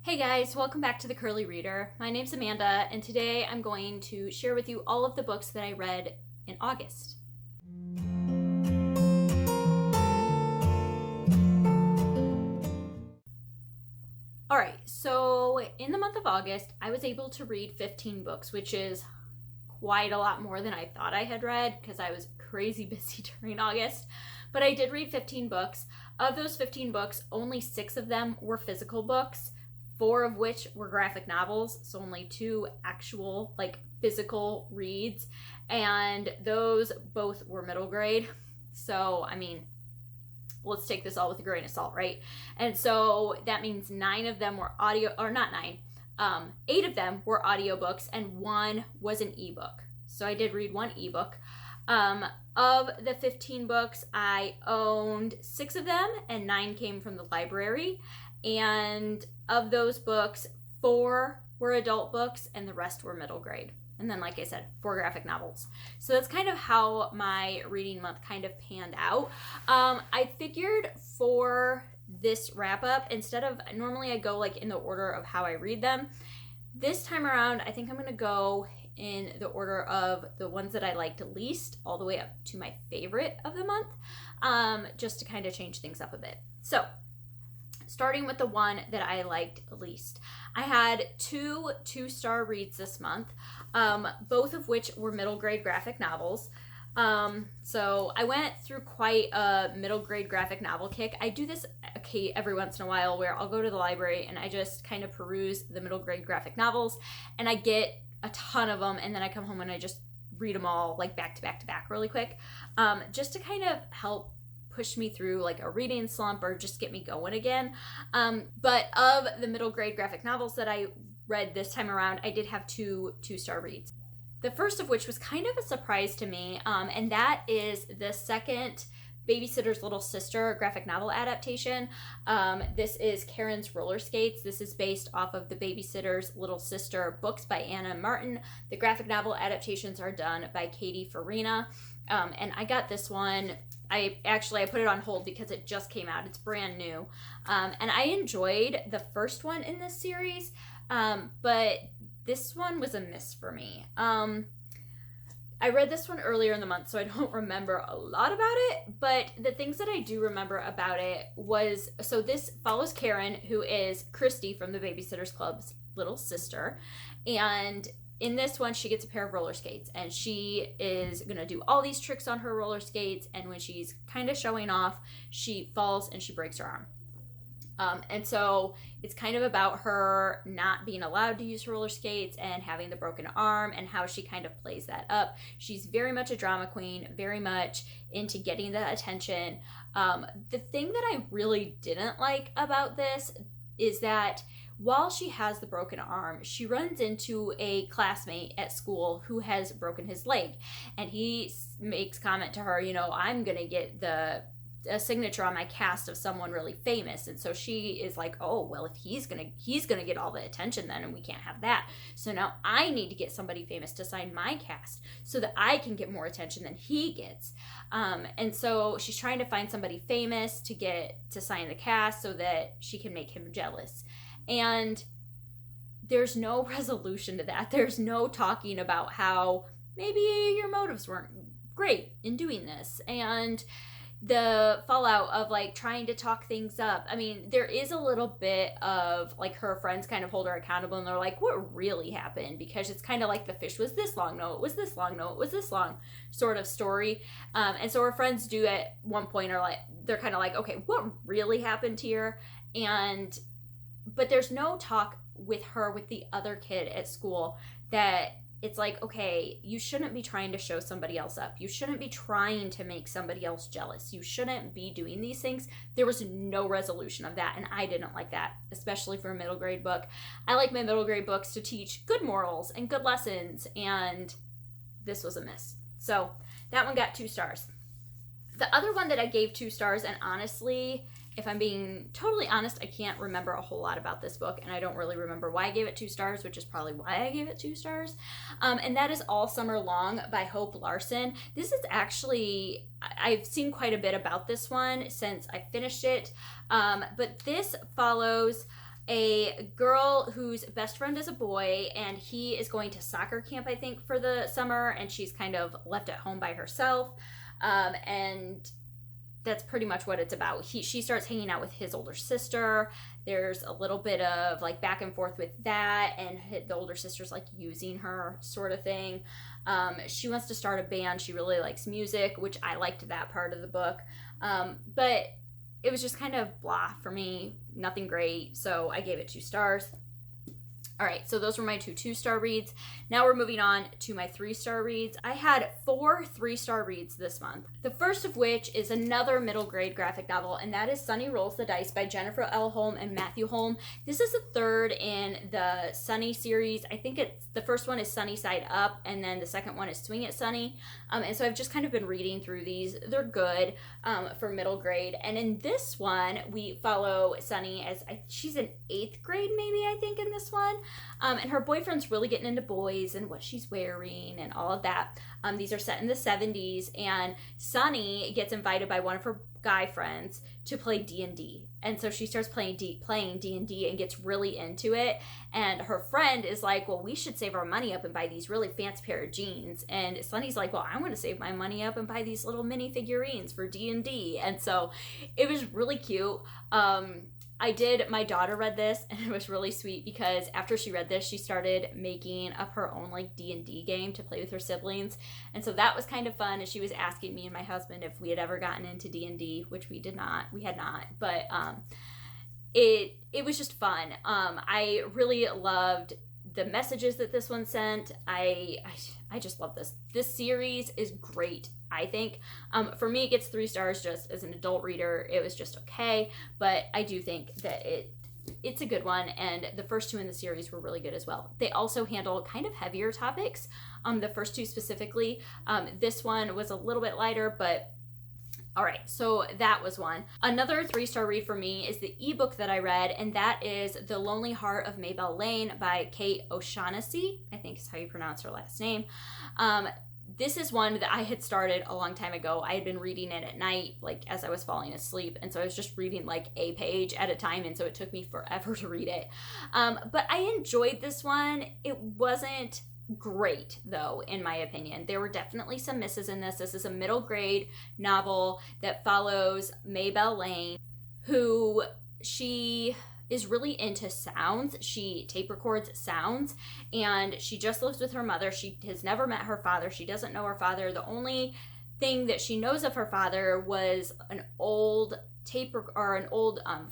Hey guys, welcome back to the Curly Reader. My name's Amanda, and today I'm going to share with you all of the books that I read in August. Alright, so in the month of August, I was able to read 15 books, which is quite a lot more than I thought I had read because I was crazy busy during August. But I did read 15 books. Of those 15 books, only 6 of them were physical books. 4 of which were graphic novels, so only 2 actual, physical reads, and those both were middle grade. So, let's take this all with a grain of salt, right? And so that means 9 of them were audio, or not 9, 8 of them were audiobooks, and 1 was an ebook. So I did read 1 ebook. Of the 15 books, I owned 6 of them, and 9 came from the library. And of those books, 4 were adult books and the rest were middle grade. And then, like I said, 4 graphic novels. So that's kind of how my reading month kind of panned out. I figured for this wrap up, instead of, normally I go in the order of how I read them. This time around, I think I'm going to go in the order of the ones that I liked least all the way up to my favorite of the month, just to kind of change things up a bit. So, starting with the one that I liked least. I had 2 2-star reads this month, both of which were middle grade graphic novels. So I went through quite a middle grade graphic novel kick. I do this every once in a while where I'll go to the library and I just kind of peruse the middle grade graphic novels and I get a ton of them, and then I come home and I just read them all back to back to back really quick, just to kind of help push me through a reading slump or just get me going again. But of the middle grade graphic novels that I read this time around, I did have 2 2-star reads. The first of which was kind of a surprise to me, and that is the second Babysitter's Little Sister graphic novel adaptation. This is Karen's Roller Skates. This is based off of the Babysitter's Little Sister books by Anna Martin. The graphic novel adaptations are done by Katie Farina. And I got this one. I put it on hold because it just came out. It's brand new. And I enjoyed the first one in this series, but this one was a miss for me. I read this one earlier in the month, so I don't remember a lot about it, but the things that I do remember about it was, so this follows Karen, who is Christy from the Babysitters Club's little sister, and in this one, she gets a pair of roller skates, and she is going to do all these tricks on her roller skates, and when she's kind of showing off, she falls and she breaks her arm. And so it's kind of about her not being allowed to use her roller skates and having the broken arm and how she kind of plays that up. She's very much a drama queen, very much into getting the attention. The thing that I really didn't like about this is that while she has the broken arm, she runs into a classmate at school who has broken his leg. And he makes comment to her, I'm going to get a signature on my cast of someone really famous. And so she is like, oh, well, if he's gonna get all the attention then, and we can't have that. So now I need to get somebody famous to sign my cast so that I can get more attention than he gets. And so she's trying to find somebody famous to sign the cast so that she can make him jealous. And there's no resolution to that. There's no talking about how maybe your motives weren't great in doing this. And the fallout of trying to talk things up. There is a little bit of her friends kind of hold her accountable, and they're like, what really happened? Because it's kind of like the fish was this long, no, it was this long, no, it was this long sort of story. And so her friends do at one point they're kind of like, okay, what really happened here? But there's no talk with the other kid at school that it's like, okay, you shouldn't be trying to show somebody else up. You shouldn't be trying to make somebody else jealous. You shouldn't be doing these things. There was no resolution of that, and I didn't like that, especially for a middle grade book. I like my middle grade books to teach good morals and good lessons, and this was a miss. So that one got 2 stars. The other one that I gave 2 stars, and honestly, if I'm being totally honest, I can't remember a whole lot about this book, and I don't really remember why I gave it 2 stars, which is probably why I gave it 2 stars. And that is All Summer Long by Hope Larson. This is actually, I've seen quite a bit about this one since I finished it, but this follows a girl whose best friend is a boy, and he is going to soccer camp, I think, for the summer, and she's kind of left at home by herself. And that's pretty much what it's about. She starts hanging out with his older sister. There's a little bit of like back and forth with that, and the older sister's like using her, sort of thing. She wants to start a band. She really likes music, which I liked that part of the book. But it was just kind of blah for me. Nothing great. So I gave it 2 stars. All right, so those were my 2 2-star reads. Now we're moving on to my 3-star reads. I had 4 3-star reads this month. The first of which is another middle grade graphic novel, and that is Sunny Rolls the Dice by Jennifer L. Holm and Matthew Holm. This is the third in the Sunny series. I think the first one is Sunny Side Up, and then the second one is Swing It Sunny. And so I've just kind of been reading through these. They're good for middle grade. And in this one, we follow Sunny as she's in 8th grade, maybe, I think, in this one. And her boyfriend's really getting into boys and what she's wearing and all of that. These are set in the 70s, and Sunny gets invited by one of her guy friends to play D&D. And so she starts playing D&D and gets really into it. And her friend is like, well, we should save our money up and buy these really fancy pair of jeans. And Sunny's like, well, I want to save my money up and buy these little mini figurines for D&D. And so it was really cute. My daughter read this, and it was really sweet because after she read this, she started making up her own like D&D game to play with her siblings. And so that was kind of fun, as she was asking me and my husband if we had ever gotten into D&D, which we had not, but it was just fun. I really loved the messages that this one sent. I just love this. This series is great, I think. For me, it gets 3 stars just as an adult reader. It was just okay, but I do think that it's a good one, and the first 2 in the series were really good as well. They also handle kind of heavier topics, the first 2 specifically. This one was a little bit lighter, but all right, so that was one. Another 3-star read for me is the ebook that I read, and that is The Lonely Heart of Mabel Lane by Kate O'Shaughnessy, I think is how you pronounce her last name. This is one that I had started a long time ago. I had been reading it at night, like as I was falling asleep, and so I was just reading like a page at a time, and so it took me forever to read it. But I enjoyed this one. It wasn't great, though, in my opinion. There were definitely some misses in this. This is a middle grade novel that follows Mabel Lane, who she is really into sounds. She tape records sounds, and she just lives with her mother. She has never met her father. She doesn't know her father. The only thing that she knows of her father was an old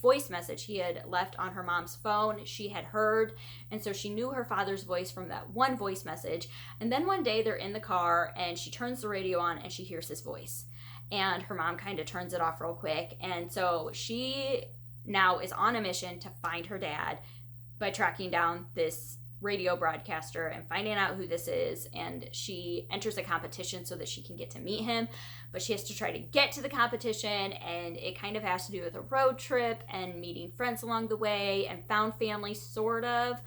voice message he had left on her mom's phone. She had heard, and so she knew her father's voice from that one voice message. And then one day they're in the car, and she turns the radio on, and she hears his voice, and her mom kind of turns it off real quick. And so she now is on a mission to find her dad by tracking down this radio broadcaster and finding out who this is. And she enters a competition so that she can get to meet him, but she has to try to get to the competition, and it kind of has to do with a road trip and meeting friends along the way and found family, sort of.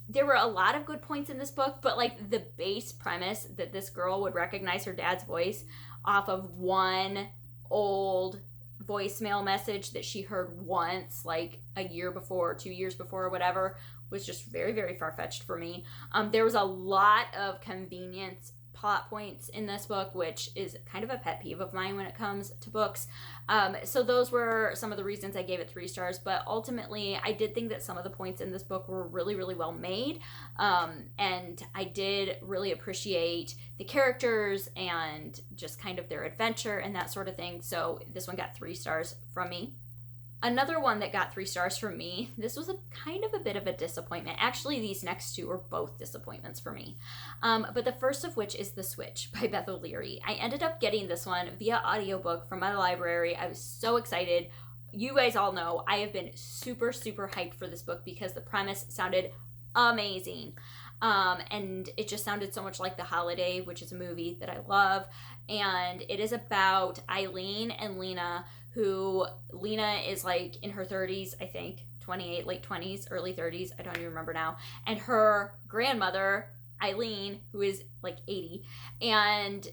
There were a lot of good points in this book, but like the base premise that this girl would recognize her dad's voice off of one old voicemail message that she heard once, like a year before, 2 years before, or whatever, was just very, very far-fetched for me. There was a lot of convenience plot points in this book, which is kind of a pet peeve of mine when it comes to books. So those were some of the reasons I gave it 3 stars, but ultimately I did think that some of the points in this book were really, really well made. And I did really appreciate the characters and just kind of their adventure and that sort of thing. So this one got 3 stars from me. Another one that got 3 stars from me, this was a kind of a bit of a disappointment. Actually, these next 2 were both disappointments for me. But the first of which is The Switch by Beth O'Leary. I ended up getting this one via audiobook from my library. I was so excited. You guys all know I have been super, super hyped for this book because the premise sounded amazing. And it just sounded so much like The Holiday, which is a movie that I love. And it is about Eileen and Lena, who Lena is like in her 30s, I think, 28, late 20s, early 30s, I don't even remember now. And her grandmother, Eileen, who is like 80, and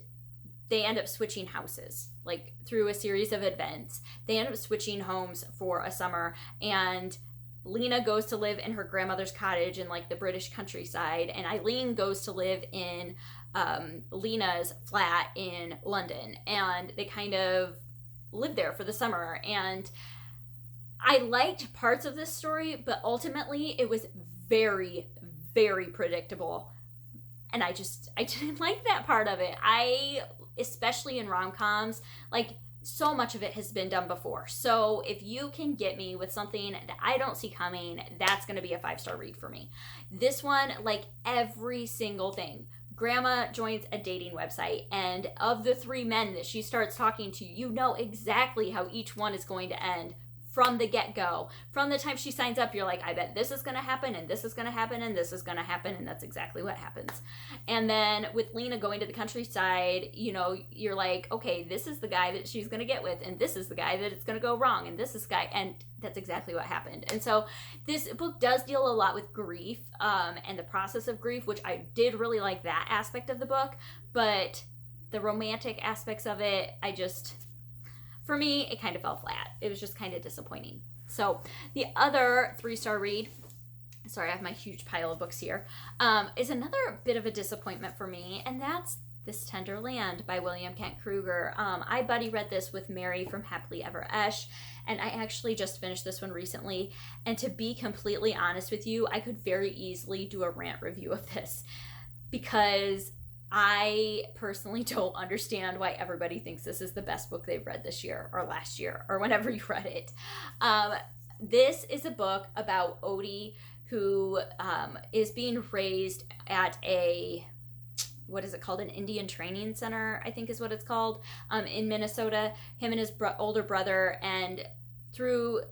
they end up switching houses, like through a series of events. They end up switching homes for a summer, and Lena goes to live in her grandmother's cottage in like the British countryside, and Eileen goes to live in Lena's flat in London, and they kind of live there for the summer. And I liked parts of this story, but ultimately it was very, very predictable. And I didn't like that part of it. Especially in rom-coms, like, so much of it has been done before. So if you can get me with something that I don't see coming, that's going to be a 5-star read for me. This one, like every single thing. Grandma joins a dating website, and of the 3 men that she starts talking to, you know exactly how each one is going to end from the get-go. From the time she signs up, you're like, I bet this is going to happen, and this is going to happen, and this is going to happen, and that's exactly what happens. And then with Lena going to the countryside, you know, you're like, okay, this is the guy that she's going to get with, and this is the guy that it's going to go wrong, and this is guy, and that's exactly what happened. And so this book does deal a lot with grief, and the process of grief, which I did really like that aspect of the book, but the romantic aspects of it, for me, it kind of fell flat. It was just kind of disappointing. So the other 3-star read, sorry, I have my huge pile of books here, is another bit of a disappointment for me, and that's This Tenderland by William Kent Kruger. I buddy read this with Mary from Happily Ever Esh, and I actually just finished this one recently, and to be completely honest with you, I could very easily do a rant review of this, because I personally don't understand why everybody thinks this is the best book they've read this year or last year or whenever you read it. This is a book about Odie, who is being raised at what is it called? An Indian training center, I think is what it's called, in Minnesota. Him and his older brother, and through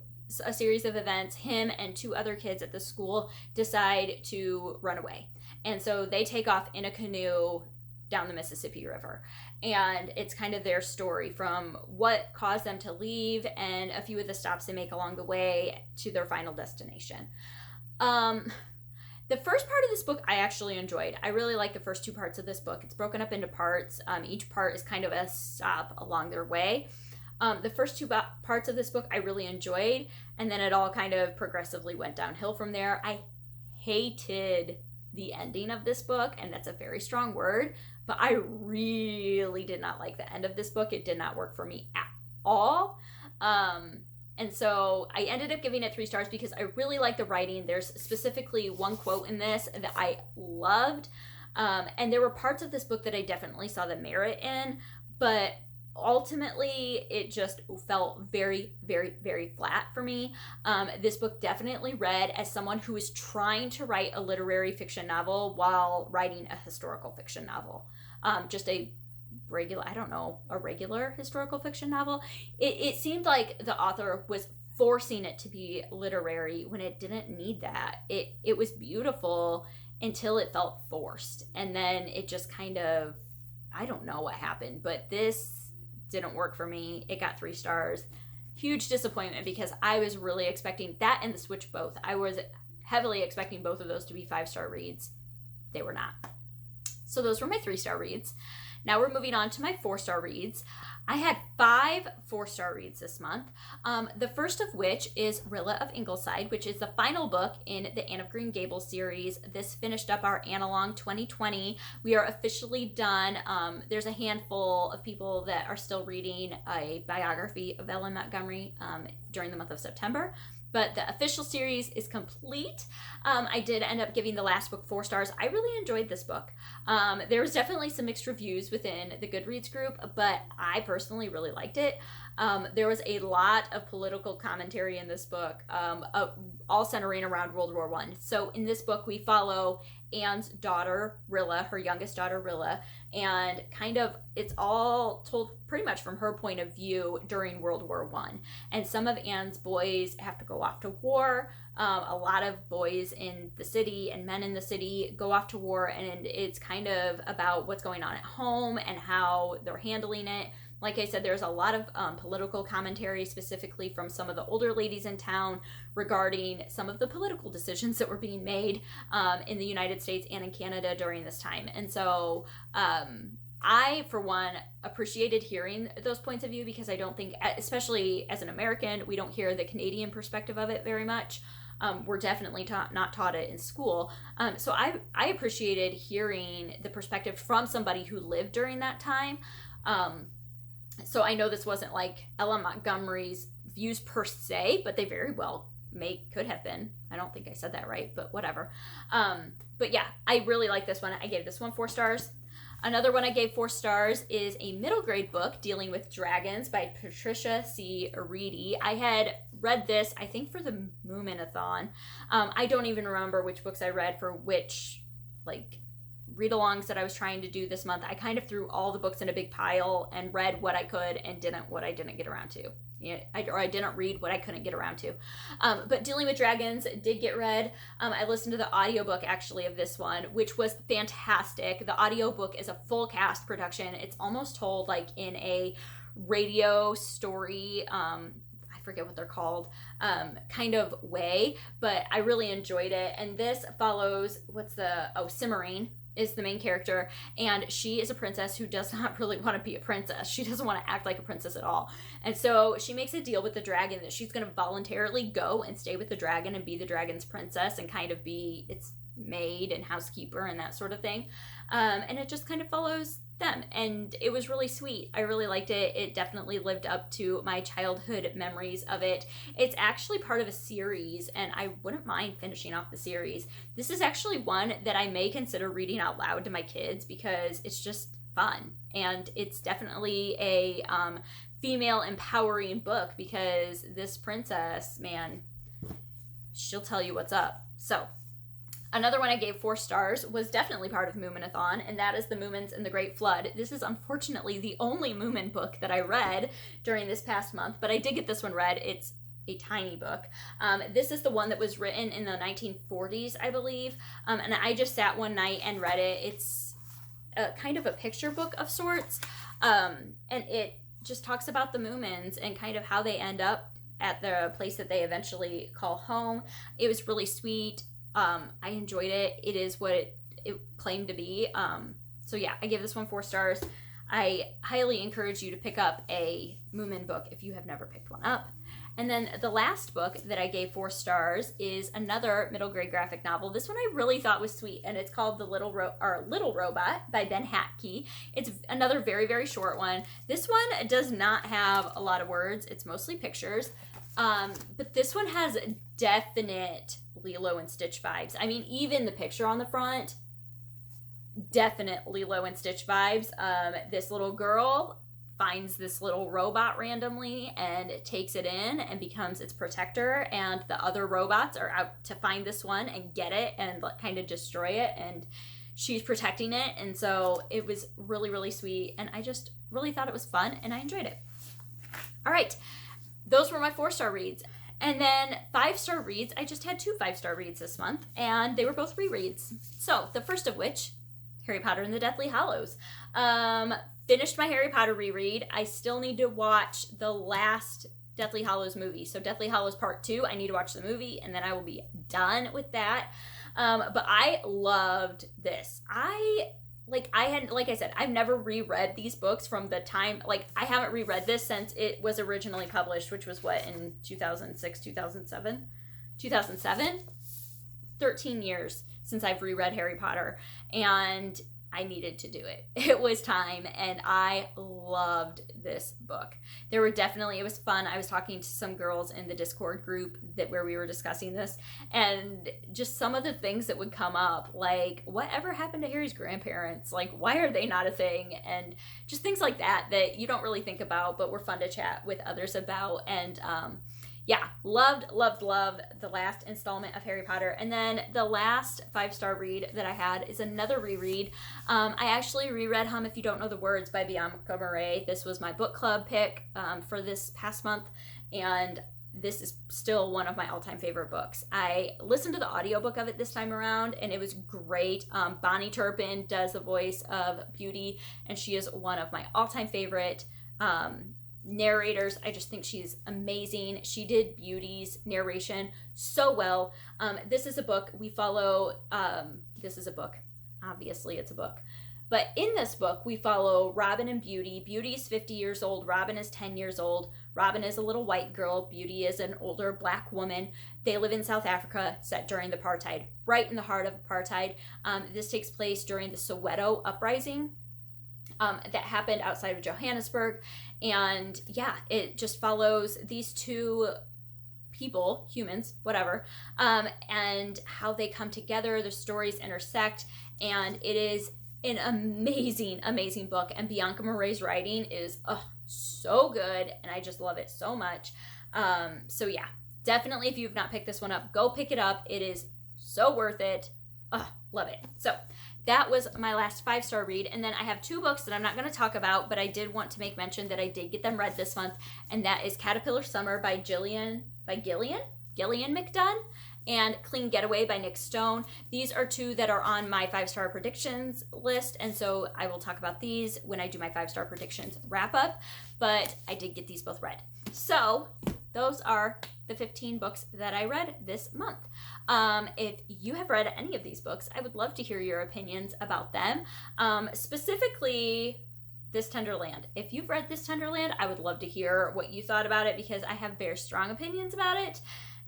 a series of events, him and 2 other kids at the school decide to run away. And so they take off in a canoe down the Mississippi River. And it's kind of their story from what caused them to leave and a few of the stops they make along the way to their final destination. The first part of this book I actually enjoyed. I really like the first 2 parts of this book. It's broken up into parts. Each part is kind of a stop along their way. The first 2 parts of this book I really enjoyed, and then it all kind of progressively went downhill from there. I hated the ending of this book, and that's a very strong word, but I really did not like the end of this book. It did not work for me at all. And so I ended up giving it 3 stars because I really like the writing. There's specifically one quote in this that I loved. And there were parts of this book that I definitely saw the merit in, but ultimately it just felt very, very, very flat for me. This book definitely read as someone who is trying to write a literary fiction novel while writing a historical fiction novel. Just a regular historical fiction novel. It seemed like the author was forcing it to be literary when it didn't need that. It was beautiful until it felt forced, and then it just kind of, I don't know what happened, but this didn't work for me. It got 3 stars. Huge disappointment, because I was really expecting that and The Switch both. I was heavily expecting both of those to be 5-star reads. They were not. So those were my 3-star reads. Now we're moving on to my 4-star reads. I had 5 4-star reads this month. The first of which is Rilla of Ingleside, which is the final book in the Anne of Green Gables series. This finished up our Annalong 2020. We are officially done. There's a handful of people that are still reading a biography of Ellen Montgomery during the month of September. But the official series is complete. I did end up giving the last book 4 stars. I really enjoyed this book. There was definitely some mixed reviews within the Goodreads group, but I personally really liked it. There was a lot of political commentary in this book, all centering around World War I. So in this book, we follow Anne's daughter, Rilla, her youngest daughter, Rilla, and kind of it's all told pretty much from her point of view during World War I. And some of Anne's boys have to go off to war. A lot of boys in the city and men in the city go off to war, and it's kind of about what's going on at home and how they're handling it. Like I said, there's a lot of political commentary, specifically from some of the older ladies in town regarding some of the political decisions that were being made in the United States and in Canada during this time. And so I, for one, appreciated hearing those points of view because I don't think, especially as an American, we don't hear the Canadian perspective of it very much. We're definitely not taught it in school. So I appreciated hearing the perspective from somebody who lived during that time. So I know this wasn't like Ella Montgomery's views per se, but they very well could have been. I don't think I said that right, but whatever. But yeah, I really like this one. I gave this one 4 stars. Another one I gave 4 stars is a middle grade book, Dealing with Dragons by Patricia C. Reedy. I had read this, I think, for the Moominathon. I don't even remember which books I read for which, like, read-alongs that I was trying to do this month. I kind of threw all the books in a big pile and read what I could and what I didn't get around to. Yeah, I didn't read what I couldn't get around to. But Dealing with Dragons did get read. I listened to the audiobook, actually, of this one, which was fantastic. The audiobook is a full cast production. It's almost told like in a radio story, I forget what they're called, kind of way, but I really enjoyed it. And this follows, Cimarine is the main character, and she is a princess who does not really want to be a princess. She doesn't want to act like a princess at all. And so she makes a deal with the dragon that she's going to voluntarily go and stay with the dragon and be the dragon's princess and kind of be its maid and housekeeper and that sort of thing. And it just kind of follows them, and it was really sweet. I really liked it. It definitely lived up to my childhood memories of it. It's actually part of a series, and I wouldn't mind finishing off the series. This is actually one that I may consider reading out loud to my kids because it's just fun, and it's definitely a female empowering book because this princess, man, she'll tell you what's up. So another one I gave 4 stars was definitely part of Moominathon, and that is The Moomins and the Great Flood. This is unfortunately the only Moomin book that I read during this past month, but I did get this one read. It's a tiny book. This is the one that was written in the 1940s, I believe, and I just sat one night and read it. It's kind of a picture book of sorts, and it just talks about the Moomins and kind of how they end up at the place that they eventually call home. It was really sweet. I enjoyed it. It is what it claimed to be. So yeah, I give this one 4 stars. I highly encourage you to pick up a Moomin book if you have never picked one up. And then the last book that I gave 4 stars is another middle grade graphic novel. This one I really thought was sweet, and it's called Little Robot by Ben Hatke. It's another very, very short one. This one does not have a lot of words. It's mostly pictures. But this one has definite Lilo and Stitch vibes. I mean, even the picture on the front, definite Lilo and Stitch vibes. This little girl finds this little robot randomly and takes it in and becomes its protector, and the other robots are out to find this one and get it and kind of destroy it, and she's protecting it. And so it was really, really sweet, and I just really thought it was fun and I enjoyed it. All right, those were my 4-star reads. And then 5-star reads, I just had 2 5-star reads this month, and they were both rereads. So the first of which, Harry Potter and the Deathly Hallows. Finished my Harry Potter reread. I still need to watch the last Deathly Hallows movie. So Deathly Hallows Part 2, I need to watch the movie, and then I will be done with that. But I loved this. Like I said, I've never reread these books from the time, I haven't reread this since it was originally published, which was in 2006, 2007? 2007? 13 years since I've reread Harry Potter, and I needed to do it. It was time, and I loved this book. It was fun. I was talking to some girls in the Discord group where we were discussing this, and just some of the things that would come up, like, whatever happened to Harry's grandparents? Like, why are they not a thing? And just things like that you don't really think about, but were fun to chat with others about. And yeah, loved the last installment of Harry Potter. And then the last 5-star read that I had is another reread. I actually reread If You Don't Know the Words by Bianca Murray. This was my book club pick for this past month, and this is still one of my all-time favorite books. I listened to the audiobook of it this time around, and it was great. Bonnie Turpin does the voice of Beauty, and she is one of my all-time favorite narrators. I just think she's amazing. She did Beauty's narration so well. This is a book we follow. This is a book. Obviously, it's a book. But in this book, we follow Robin and Beauty. Beauty is 50 years old. Robin is 10 years old. Robin is a little white girl. Beauty is an older black woman. They live in South Africa, set during the apartheid, right in the heart of apartheid. This takes place during the Soweto uprising that happened outside of Johannesburg. And yeah, it just follows these two people, humans, whatever, and how they come together. Their stories intersect, and it is an amazing, amazing book. And Bianca Murray's writing is so good, and I just love it so much. So yeah, definitely, if you've not picked this one up, go pick it up. It is so worth it. Love it. So that was my last 5-star read. And then I have 2 books that I'm not going to talk about, but I did want to make mention that I did get them read this month, and that is Caterpillar Summer by Gillian McDunn, and Clean Getaway by Nick Stone. These are 2 that are on my 5-star predictions list, and so I will talk about these when I do my 5-star predictions wrap up, but I did get these both read. So those are the 15 books that I read this month. If you have read any of these books, I would love to hear your opinions about them. Specifically, this Tenderland. If you've read this Tenderland, I would love to hear what you thought about it, because I have very strong opinions about it.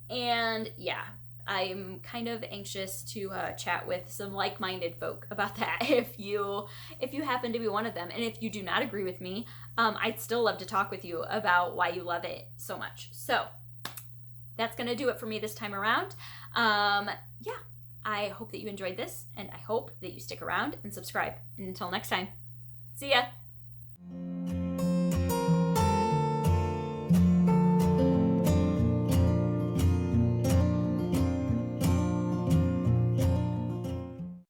And yeah, I'm kind of anxious to chat with some like-minded folk about that if you happen to be one of them. And if you do not agree with me, I'd still love to talk with you about why you love it so much. So that's going to do it for me this time around. Yeah, I hope that you enjoyed this, and I hope that you stick around and subscribe. And until next time, see ya!